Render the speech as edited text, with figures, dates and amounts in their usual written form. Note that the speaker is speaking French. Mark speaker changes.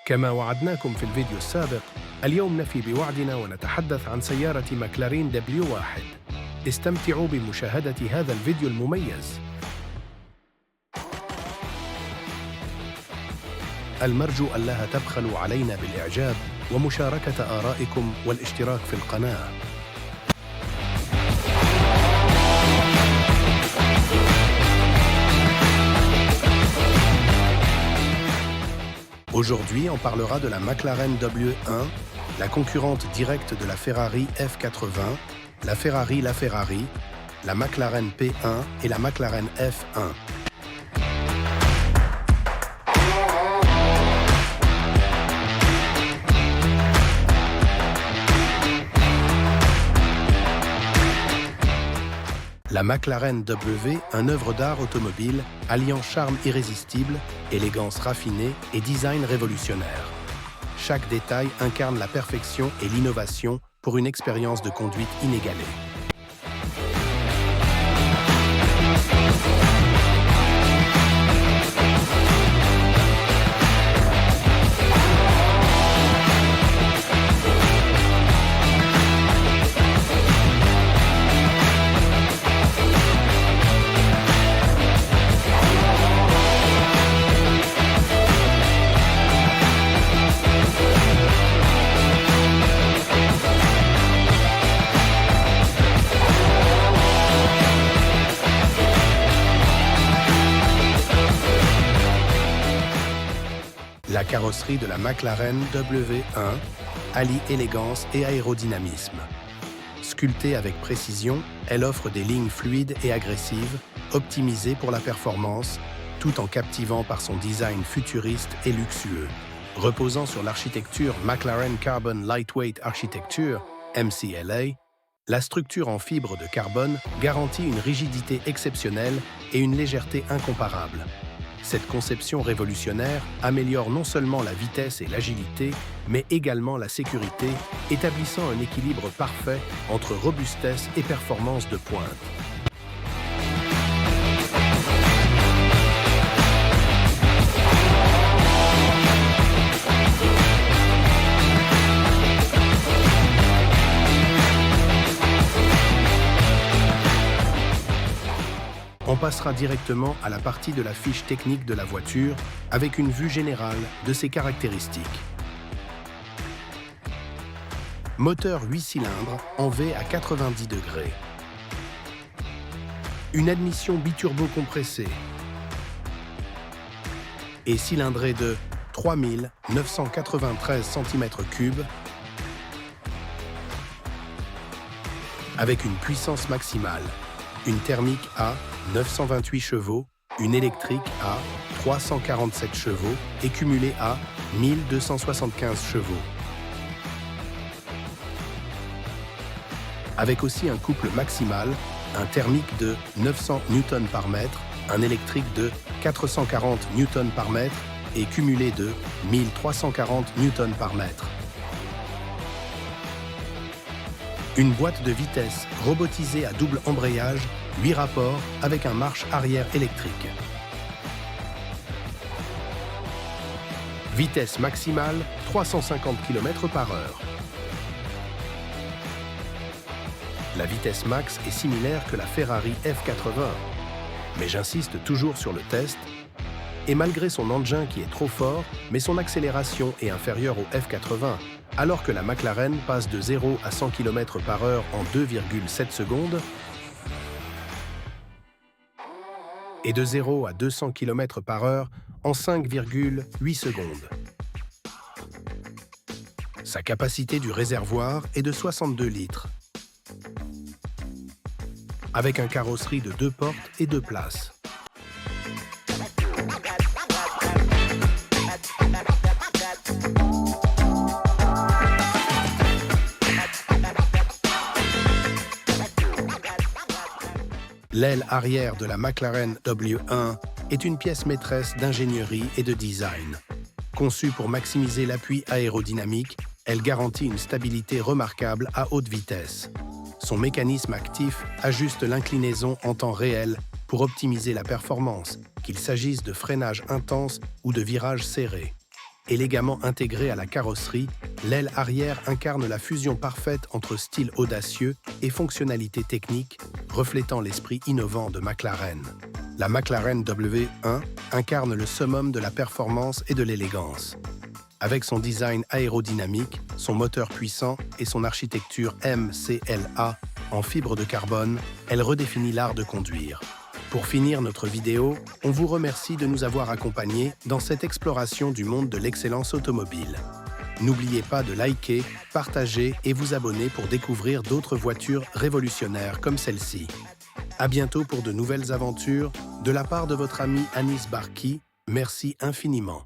Speaker 1: كما وعدناكم في الفيديو السابق، اليوم نفي بوعدنا ونتحدث عن سيارة ماكلارين W1. استمتعوا بمشاهدة هذا الفيديو المميز. المرجو ألا تبخلوا علينا بالإعجاب ومشاركة آرائكم والاشتراك في القناة. Aujourd'hui, on parlera de la McLaren W1, la concurrente directe de la Ferrari F80, la Ferrari LaFerrari, la McLaren P1 et la McLaren F1. La McLaren W, un œuvre d'art automobile alliant charme irrésistible, élégance raffinée et design révolutionnaire. Chaque détail incarne la perfection et l'innovation pour une expérience de conduite inégalée. La carrosserie de la McLaren W1 allie élégance et aérodynamisme. Sculptée avec précision, elle offre des lignes fluides et agressives, optimisées pour la performance, tout en captivant par son design futuriste et luxueux. Reposant sur l'architecture McLaren Carbon Lightweight Architecture, MCLA, la structure en fibre de carbone garantit une rigidité exceptionnelle et une légèreté incomparable. Cette conception révolutionnaire améliore non seulement la vitesse et l'agilité, mais également la sécurité, établissant un équilibre parfait entre robustesse et performance de pointe. On passera directement à la partie de la fiche technique de la voiture avec une vue générale de ses caractéristiques. Moteur 8 cylindres en V à 90 degrés. Une admission biturbo compressée et cylindrée de 3993 cm3 avec une puissance maximale. Une thermique à 928 chevaux, une électrique à 347 chevaux et cumulée à 1275 chevaux. Avec aussi un couple maximal, un thermique de 900 Nm par mètre, un électrique de 440 Nm par mètre et cumulé de 1340 Nm par mètre. Une boîte de vitesse robotisée à double embrayage, 8 rapports avec un marche arrière électrique. Vitesse maximale 350 km/h. La vitesse max est similaire que la Ferrari F80, mais j'insiste toujours sur le test. Et malgré son engin qui est trop fort, mais son accélération est inférieure au F80, alors que la McLaren passe de 0 à 100 km/h en 2,7 secondes et de 0 à 200 km/h en 5,8 secondes. Sa capacité du réservoir est de 62 litres, avec un carrosserie de 2 portes et 2 places. L'aile arrière de la McLaren W1 est une pièce maîtresse d'ingénierie et de design. Conçue pour maximiser l'appui aérodynamique, elle garantit une stabilité remarquable à haute vitesse. Son mécanisme actif ajuste l'inclinaison en temps réel pour optimiser la performance, qu'il s'agisse de freinage intense ou de virage serré. Élégamment intégrée à la carrosserie, l'aile arrière incarne la fusion parfaite entre style audacieux et fonctionnalité technique, reflétant l'esprit innovant de McLaren. La McLaren W1 incarne le summum de la performance et de l'élégance. Avec son design aérodynamique, son moteur puissant et son architecture MCLA en fibre de carbone, elle redéfinit l'art de conduire. Pour finir notre vidéo, on vous remercie de nous avoir accompagnés dans cette exploration du monde de l'excellence automobile. N'oubliez pas de liker, partager et vous abonner pour découvrir d'autres voitures révolutionnaires comme celle-ci. À bientôt pour de nouvelles aventures. De la part de votre ami Anis Barki, merci infiniment.